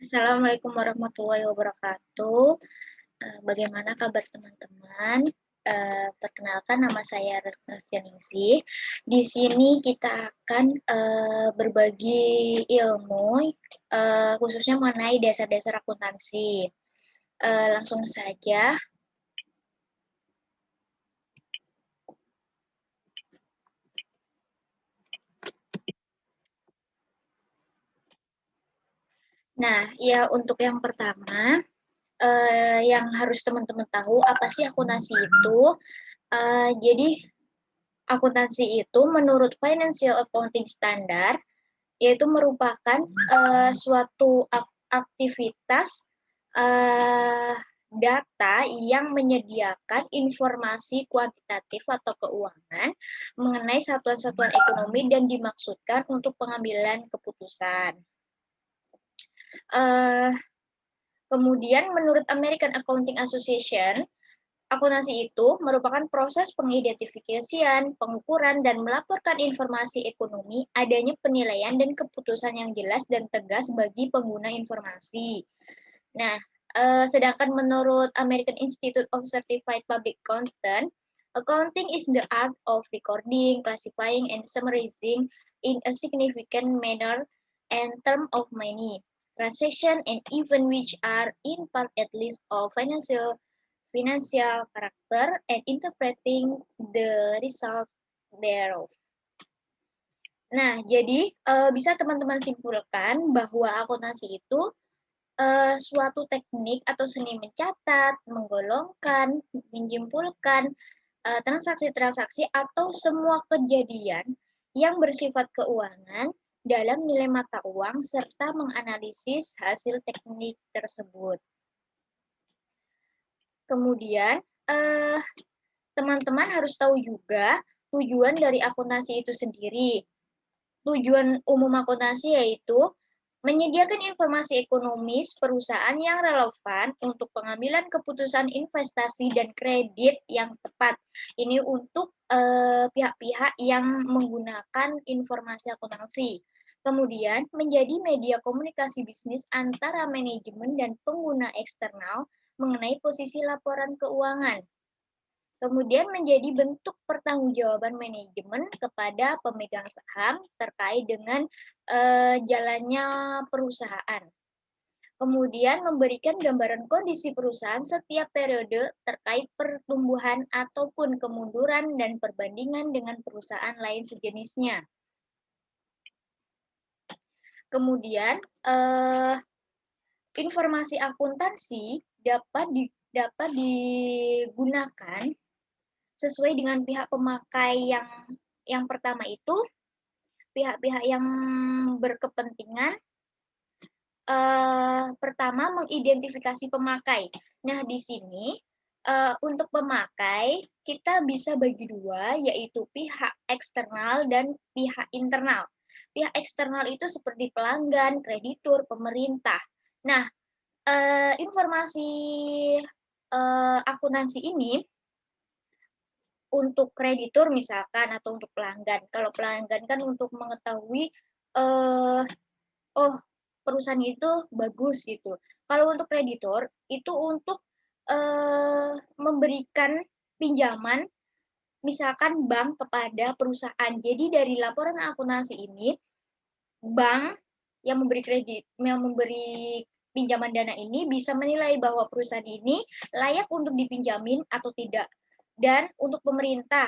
Assalamualaikum warahmatullahi wabarakatuh. Bagaimana kabar teman-teman? Perkenalkan nama saya Retno. Di sini kita akan berbagi ilmu khususnya mengenai dasar-dasar akuntansi. Langsung saja. Nah, ya untuk yang pertama, yang harus teman-teman tahu apa sih akuntansi itu? Jadi akuntansi itu menurut Financial Accounting Standard yaitu merupakan suatu aktivitas uh, data yang menyediakan informasi kuantitatif atau keuangan mengenai satuan-satuan ekonomi dan dimaksudkan untuk pengambilan keputusan. Uh, Kemudian menurut American Accounting Association, akuntansi itu merupakan proses pengidentifikasian, pengukuran, dan melaporkan informasi ekonomi, adanya penilaian dan keputusan yang jelas dan tegas bagi pengguna informasi. Nah, sedangkan menurut American Institute of Certified Public Accountant, accounting is the art of recording, classifying, and summarizing in a significant manner and term of money, transaction, and even which are in part at least of financial character and interpreting the result thereof. Nah, jadi bisa teman-teman simpulkan bahwa akuntansi itu suatu teknik atau seni mencatat, menggolongkan, menyimpulkan transaksi-transaksi atau semua kejadian yang bersifat keuangan dalam nilai mata uang serta menganalisis hasil teknik tersebut. Kemudian, teman-teman harus tahu juga tujuan dari akuntansi itu sendiri. Tujuan umum akuntansi yaitu menyediakan informasi ekonomis perusahaan yang relevan untuk pengambilan keputusan investasi dan kredit yang tepat. Ini untuk pihak-pihak yang menggunakan informasi akuntansi. Kemudian, menjadi media komunikasi bisnis antara manajemen dan pengguna eksternal mengenai posisi laporan keuangan. Kemudian menjadi bentuk pertanggungjawaban manajemen kepada pemegang saham terkait dengan jalannya perusahaan. Kemudian memberikan gambaran kondisi perusahaan setiap periode terkait pertumbuhan ataupun kemunduran dan perbandingan dengan perusahaan lain sejenisnya. Kemudian informasi akuntansi dapat digunakan sesuai dengan pihak pemakai yang pertama itu pihak-pihak yang berkepentingan pertama mengidentifikasi pemakai. Nah, di sini untuk pemakai kita bisa bagi dua, yaitu pihak eksternal dan pihak internal. Pihak eksternal itu seperti pelanggan, kreditur, pemerintah. Nah, informasi akuntansi ini untuk kreditur misalkan atau untuk pelanggan. Kalau pelanggan kan untuk mengetahui oh perusahaan itu bagus gitu. Kalau untuk kreditur itu untuk memberikan pinjaman misalkan bank kepada perusahaan. Jadi dari laporan akuntansi ini bank yang memberi pinjaman dana ini bisa menilai bahwa perusahaan ini layak untuk dipinjamin atau tidak. Dan untuk pemerintah,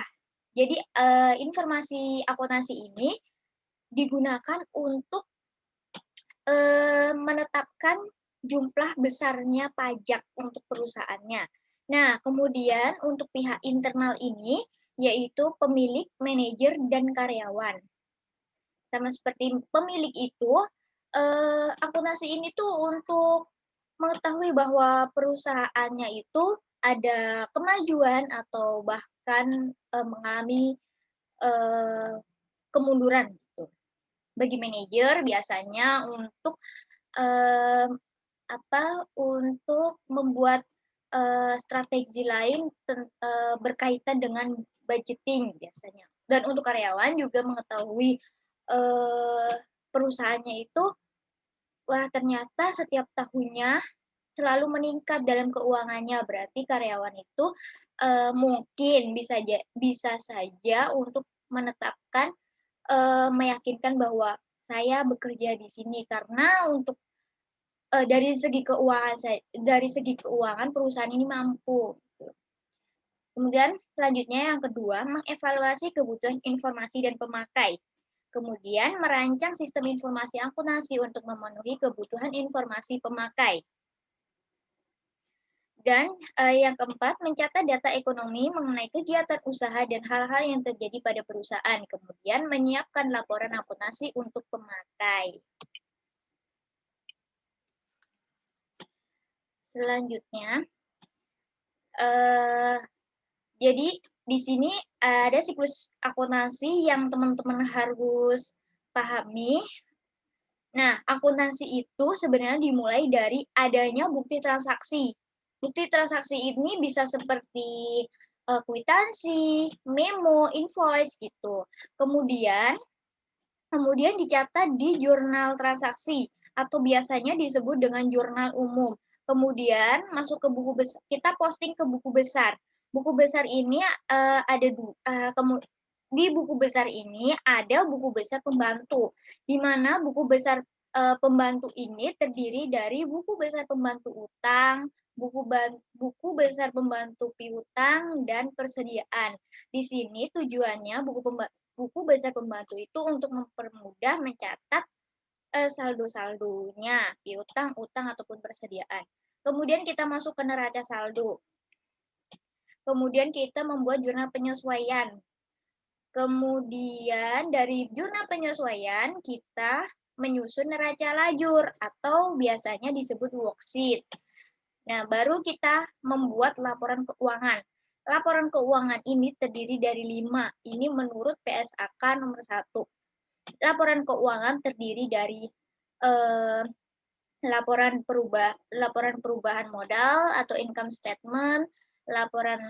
jadi informasi akuntansi ini digunakan untuk menetapkan jumlah besarnya pajak untuk perusahaannya. Nah, kemudian untuk pihak internal ini yaitu pemilik, manajer, dan karyawan. Sama seperti pemilik itu, akuntansi ini tuh untuk mengetahui bahwa perusahaannya itu ada kemajuan atau bahkan mengalami kemunduran gitu. Bagi manajer biasanya untuk untuk membuat strategi lain berkaitan dengan budgeting biasanya. Dan untuk karyawan juga mengetahui perusahaannya itu Wah, ternyata setiap tahunnya selalu meningkat dalam keuangannya. Berarti karyawan itu, mungkin bisa saja untuk menetapkan, meyakinkan bahwa saya bekerja di sini karena untuk, dari segi keuangan perusahaan ini mampu, gitu. Kemudian selanjutnya yang kedua, mengevaluasi kebutuhan informasi dan pemakai. Kemudian merancang sistem informasi akuntansi untuk memenuhi kebutuhan informasi pemakai. Dan yang keempat, mencatat data ekonomi mengenai kegiatan usaha dan hal-hal yang terjadi pada perusahaan. Kemudian menyiapkan laporan akuntansi untuk pemakai. Selanjutnya, eh, jadi di sini ada siklus akuntansi yang teman-teman harus pahami. Nah, akuntansi itu sebenarnya dimulai dari adanya bukti transaksi. Bukti transaksi ini bisa seperti kwitansi, memo, invoice gitu. Kemudian kemudian dicatat di jurnal transaksi atau biasanya disebut dengan jurnal umum. Kemudian masuk ke buku besar, kita posting ke buku besar. Buku besar ini di buku besar ini ada buku besar pembantu, di mana buku besar pembantu ini terdiri dari buku besar pembantu utang, buku besar pembantu piutang, dan persediaan. Di sini tujuannya buku besar pembantu itu untuk mempermudah mencatat saldo-saldonya, piutang, utang, ataupun persediaan. Kemudian kita masuk ke neraca saldo. Kemudian kita membuat jurnal penyesuaian. Kemudian dari jurnal penyesuaian kita menyusun neraca lajur atau biasanya disebut worksheet. Nah, baru kita membuat laporan keuangan. Laporan keuangan ini terdiri dari 5. Ini menurut PSAK nomor 1. Laporan keuangan terdiri dari eh, laporan perubahan modal atau income statement, laporan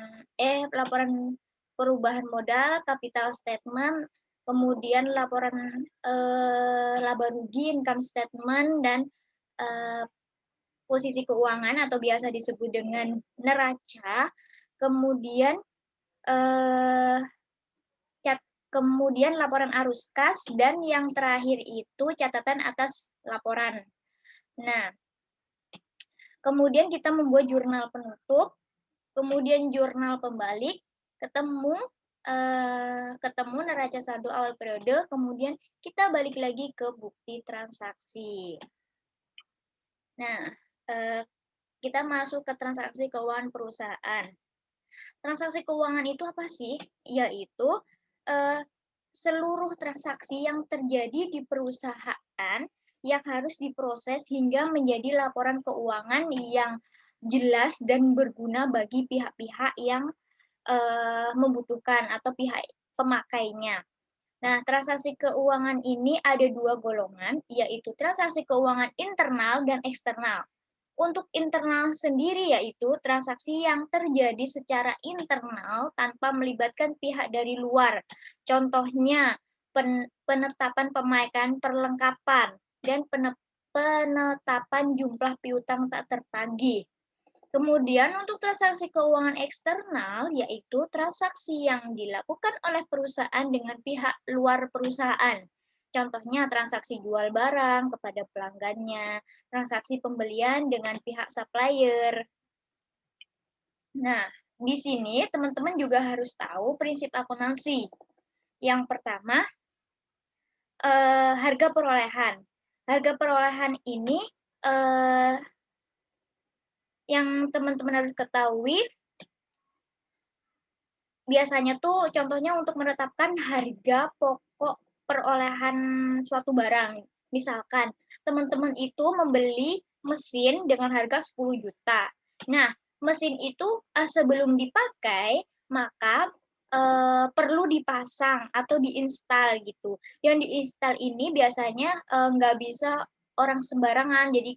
perubahan modal, capital statement, kemudian laporan laba rugi, income statement, dan eh, posisi keuangan atau biasa disebut dengan neraca, kemudian eh, kemudian laporan arus kas, dan yang terakhir itu catatan atas laporan. Nah, kemudian kita membuat jurnal penutup, kemudian jurnal pembalik, ketemu ketemu neraca saldo awal periode, kemudian kita balik lagi ke bukti transaksi. Nah, kita masuk ke transaksi keuangan perusahaan. Transaksi keuangan itu apa sih? Yaitu seluruh transaksi yang terjadi di perusahaan yang harus diproses hingga menjadi laporan keuangan yang jelas dan berguna bagi pihak-pihak yang membutuhkan atau pihak pemakainya. Nah, transaksi keuangan ini ada 2 golongan, yaitu transaksi keuangan internal dan eksternal. Untuk internal sendiri yaitu transaksi yang terjadi secara internal tanpa melibatkan pihak dari luar. Contohnya penetapan pemakaian perlengkapan dan penetapan jumlah piutang tak tertagih. Kemudian untuk transaksi keuangan eksternal yaitu transaksi yang dilakukan oleh perusahaan dengan pihak luar perusahaan. Contohnya transaksi jual barang kepada pelanggannya, transaksi pembelian dengan pihak supplier. Nah, di sini teman-teman juga harus tahu prinsip akuntansi. Yang pertama, harga perolehan. Harga perolehan ini yang teman-teman harus ketahui, biasanya tuh contohnya untuk menetapkan harga pokok perolehan suatu barang. Misalkan teman-teman itu membeli mesin dengan harga 10 juta. Nah, mesin itu sebelum dipakai maka perlu dipasang atau diinstal gitu. Yang diinstal ini biasanya nggak bisa orang sembarangan. Jadi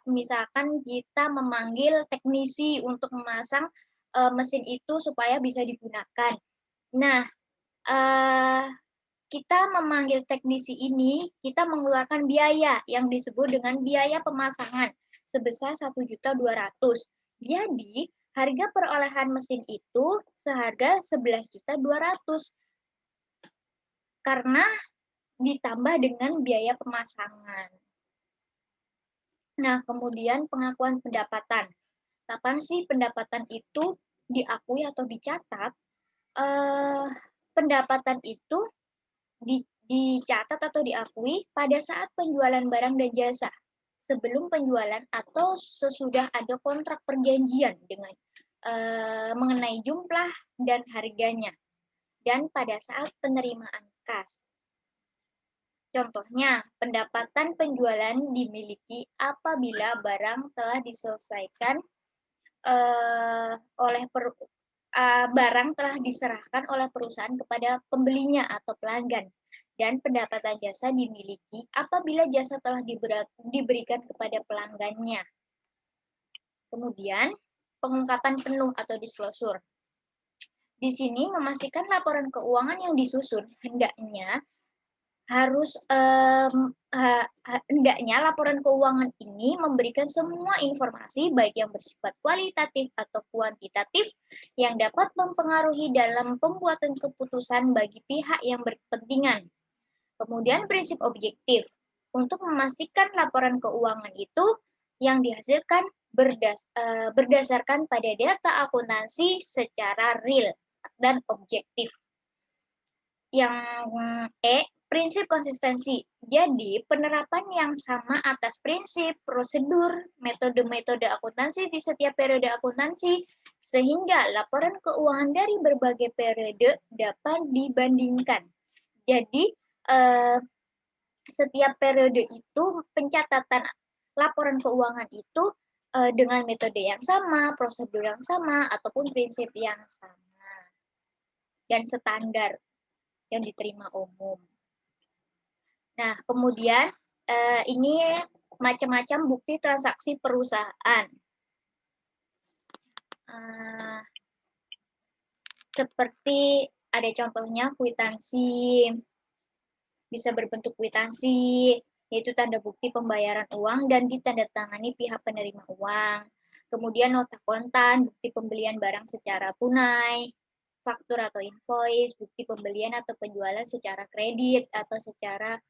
misalkan kita memanggil teknisi untuk memasang mesin itu supaya bisa digunakan. Nah, kita memanggil teknisi ini, kita mengeluarkan biaya yang disebut dengan biaya pemasangan sebesar 1.200.000. Jadi, harga perolehan mesin itu seharga 11.200.000 karena ditambah dengan biaya pemasangan. Nah, kemudian pengakuan pendapatan. Kapan sih pendapatan itu diakui atau dicatat? Pendapatan itu dicatat atau diakui pada saat penjualan barang dan jasa, sebelum penjualan atau sesudah ada kontrak perjanjian dengan mengenai jumlah dan harganya, dan pada saat penerimaan kas. Contohnya, pendapatan penjualan dimiliki apabila barang telah diselesaikan barang telah diserahkan oleh perusahaan kepada pembelinya atau pelanggan, dan pendapatan jasa dimiliki apabila jasa telah diberikan kepada pelanggannya. Kemudian, pengungkapan penuh atau disclosure. Di sini memastikan laporan keuangan yang disusun hendaknya laporan keuangan ini memberikan semua informasi baik yang bersifat kualitatif atau kuantitatif yang dapat mempengaruhi dalam pembuatan keputusan bagi pihak yang berkepentingan. Kemudian prinsip objektif untuk memastikan laporan keuangan itu yang dihasilkan berdasarkan pada data akuntansi secara real dan objektif. Yang prinsip konsistensi. Jadi, penerapan yang sama atas prinsip, prosedur, metode-metode akuntansi di setiap periode akuntansi, sehingga laporan keuangan dari berbagai periode dapat dibandingkan. Jadi, setiap periode itu pencatatan laporan keuangan itu dengan metode yang sama, prosedur yang sama, ataupun prinsip yang sama, dan standar yang diterima umum. Nah, kemudian ini macam-macam bukti transaksi perusahaan. Seperti ada contohnya kwitansi, bisa berbentuk kwitansi, yaitu tanda bukti pembayaran uang dan ditandatangani pihak penerima uang. Kemudian nota kontan, bukti pembelian barang secara tunai, faktur atau invoice, bukti pembelian atau penjualan secara kredit atau secara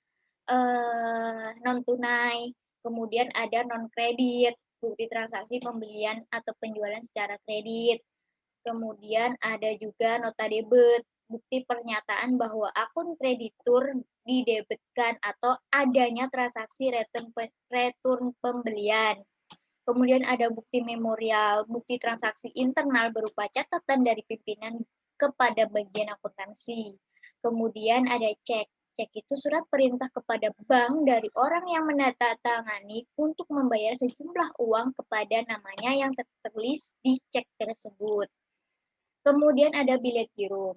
non-tunai. Kemudian ada non-kredit, bukti transaksi pembelian atau penjualan secara kredit. Kemudian ada juga nota debit, bukti pernyataan bahwa akun kreditur didebitkan atau adanya transaksi return pembelian. Kemudian ada bukti memorial, bukti transaksi internal berupa catatan dari pimpinan kepada bagian akuntansi. Kemudian ada cek. Cek itu surat perintah kepada bank dari orang yang menandatangani untuk membayar sejumlah uang kepada namanya yang tertulis di cek tersebut. Kemudian ada bilet giro.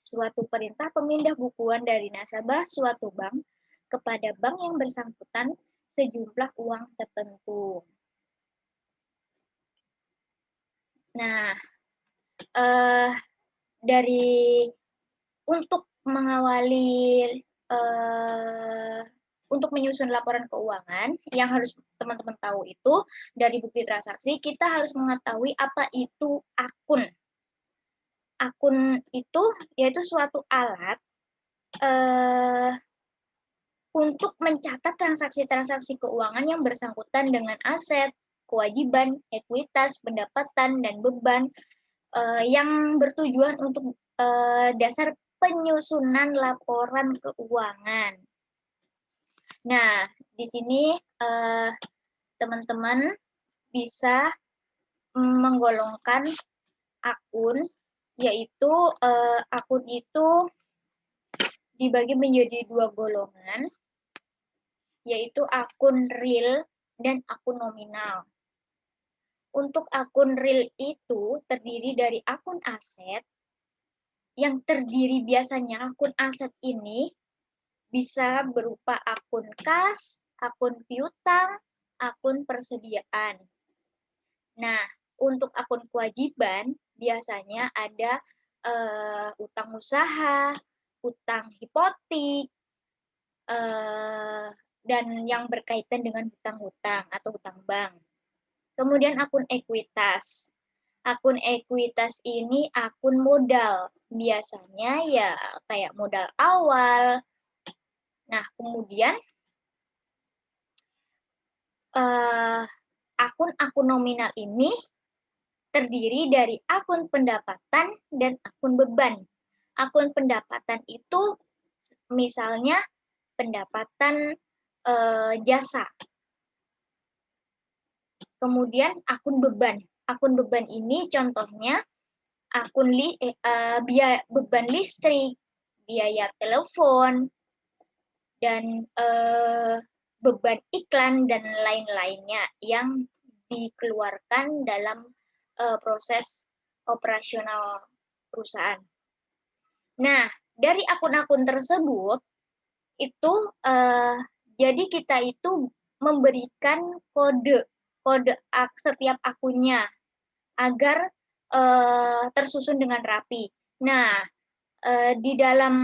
Suatu perintah pemindah bukuan dari nasabah suatu bank kepada bank yang bersangkutan sejumlah uang tertentu. Nah, untuk mengawali untuk menyusun laporan keuangan yang harus teman-teman tahu itu dari bukti transaksi, kita harus mengetahui apa itu akun. Akun itu yaitu suatu alat untuk mencatat transaksi-transaksi keuangan yang bersangkutan dengan aset, kewajiban, ekuitas, pendapatan, dan beban yang bertujuan untuk dasar penyusunan laporan keuangan. Nah, di sini teman-teman bisa menggolongkan akun, yaitu akun itu dibagi menjadi dua golongan, yaitu akun real dan akun nominal. Untuk akun real itu terdiri dari akun aset, yang terdiri biasanya akun aset ini bisa berupa akun kas, akun piutang, akun persediaan. Nah, untuk akun kewajiban biasanya ada utang usaha, utang hipotek, dan yang berkaitan dengan hutang-hutang atau hutang bank. Kemudian akun ekuitas. Akun ekuitas ini akun modal. Biasanya ya kayak modal awal. Nah, kemudian akun-akun nominal ini terdiri dari akun pendapatan dan akun beban. Akun pendapatan itu misalnya pendapatan jasa. Kemudian akun beban. Akun beban ini contohnya beban listrik, biaya telepon, dan beban iklan dan lain-lainnya yang dikeluarkan dalam proses operasional perusahaan. Nah, dari akun-akun tersebut itu jadi kita itu memberikan kode setiap akunnya agar tersusun dengan rapi. Nah, di dalam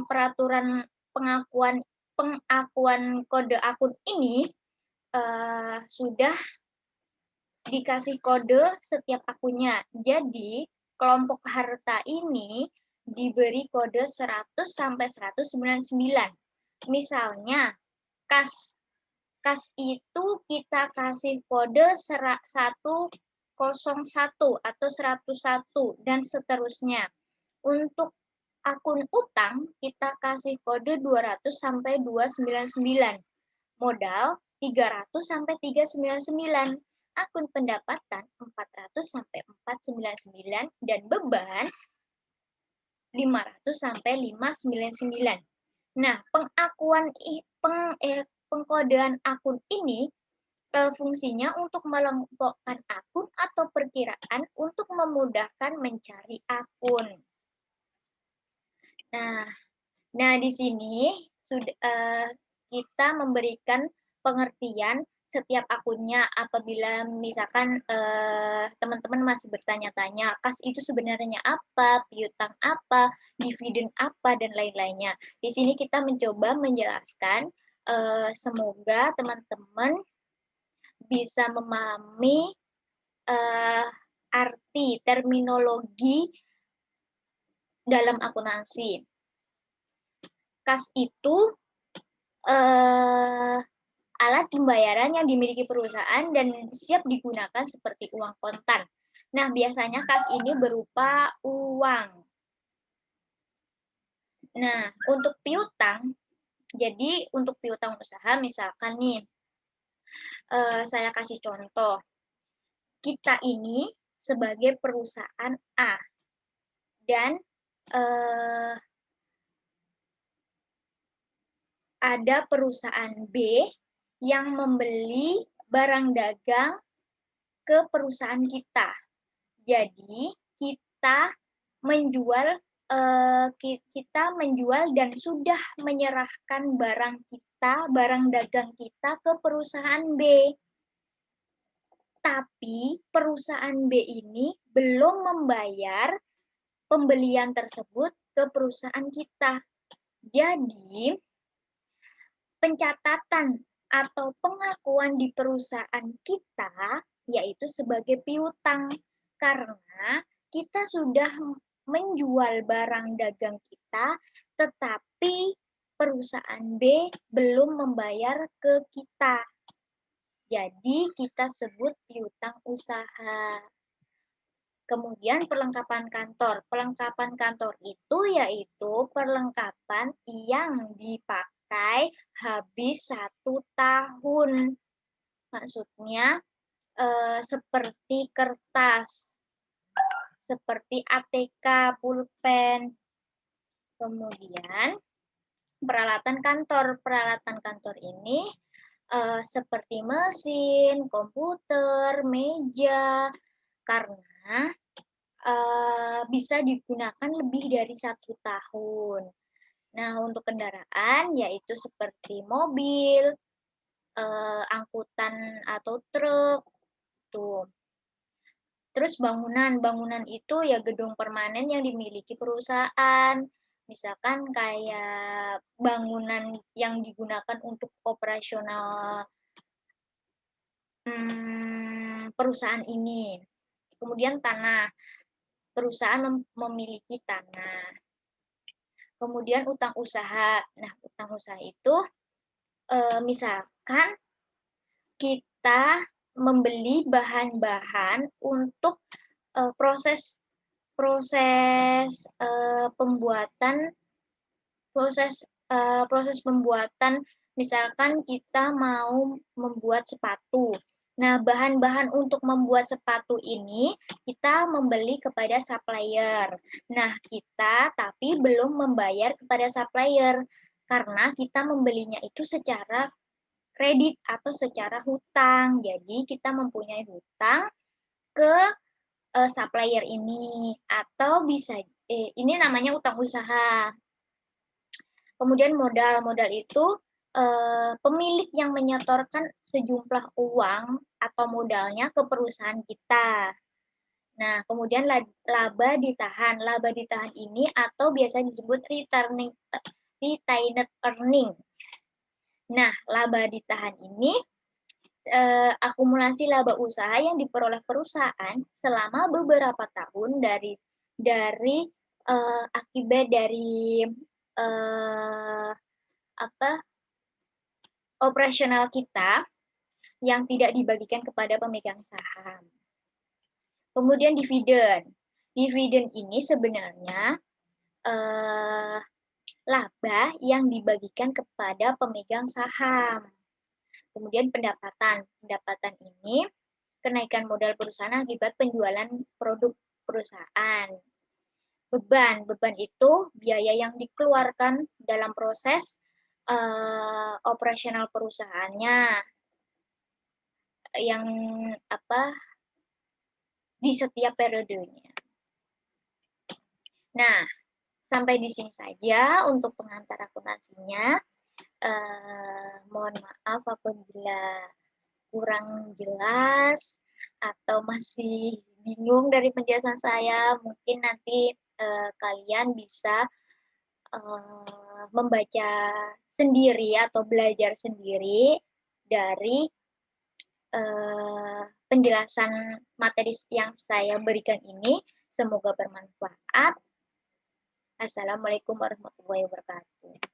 peraturan pengakuan kode akun ini sudah dikasih kode setiap akunnya. Jadi, kelompok harta ini diberi kode 100 sampai 199. Misalnya, kas itu kita kasih kode 101 atau 101 dan seterusnya. Untuk akun utang kita kasih kode 200 sampai 299. Modal 300 sampai 399. Akun pendapatan 400 sampai 499 dan beban 500 sampai 599. Nah, pengkodean akun ini fungsinya untuk mengelompokkan akun atau perkiraan untuk memudahkan mencari akun. Nah di sini kita memberikan pengertian setiap akunnya apabila misalkan teman-teman masih bertanya-tanya, kas itu sebenarnya apa, piutang apa, dividen apa, dan lain-lainnya. Di sini kita mencoba menjelaskan, semoga teman-teman bisa memahami arti terminologi dalam akuntansi. Kas itu alat pembayaran yang dimiliki perusahaan dan siap digunakan seperti uang kontan. Nah, biasanya kas ini berupa uang. Nah, untuk piutang, jadi untuk piutang usaha, misalkan nih, saya kasih contoh. Kita ini sebagai perusahaan A, dan ada perusahaan B yang membeli barang dagang ke perusahaan kita. Jadi kita menjual dan sudah menyerahkan barang dagang kita ke perusahaan B. Tapi perusahaan B ini belum membayar pembelian tersebut ke perusahaan kita. Jadi pencatatan atau pengakuan di perusahaan kita yaitu sebagai piutang karena kita sudah menjual barang dagang kita tetapi perusahaan B belum membayar ke kita. Jadi kita sebut piutang usaha. Kemudian perlengkapan kantor. Perlengkapan kantor itu yaitu perlengkapan yang dipakai habis 1 tahun. Maksudnya seperti kertas, seperti ATK, pulpen. Kemudian peralatan kantor. Peralatan kantor ini seperti mesin, komputer, meja, karena bisa digunakan lebih dari 1 tahun. Nah, untuk kendaraan yaitu seperti mobil, angkutan atau truk, tuh. Terus bangunan itu ya gedung permanen yang dimiliki perusahaan. Misalkan kayak bangunan yang digunakan untuk operasional perusahaan ini. Kemudian tanah, perusahaan memiliki tanah. Kemudian utang usaha. Nah, utang usaha itu misalkan kita membeli bahan-bahan untuk proses proses pembuatan proses proses pembuatan, misalkan kita mau membuat sepatu. Nah, bahan-bahan untuk membuat sepatu ini kita membeli kepada supplier. Nah, kita tapi belum membayar kepada supplier karena kita membelinya itu secara kredit atau secara hutang. Jadi, kita mempunyai hutang ke supplier ini atau bisa ini namanya utang usaha. Kemudian modal itu pemilik yang menyetorkan sejumlah uang atau modalnya ke perusahaan kita. Nah, kemudian laba ditahan. Laba ditahan ini atau biasa disebut retained earning. Nah, laba ditahan ini akumulasi laba usaha yang diperoleh perusahaan selama beberapa tahun dari akibat dari operasional kita yang tidak dibagikan kepada pemegang saham. Kemudian dividen. Dividen ini sebenarnya laba yang dibagikan kepada pemegang saham. Kemudian pendapatan. Pendapatan ini kenaikan modal perusahaan akibat penjualan produk perusahaan. Beban. Beban itu biaya yang dikeluarkan dalam proses operasional perusahaannya yang di setiap periodenya. Nah, sampai di sini saja untuk pengantar akuntansinya. Mohon maaf apabila kurang jelas atau masih bingung dari penjelasan saya. Mungkin nanti kalian bisa membaca sendiri atau belajar sendiri dari penjelasan materi yang saya berikan ini. Semoga bermanfaat. Assalamualaikum warahmatullahi wabarakatuh.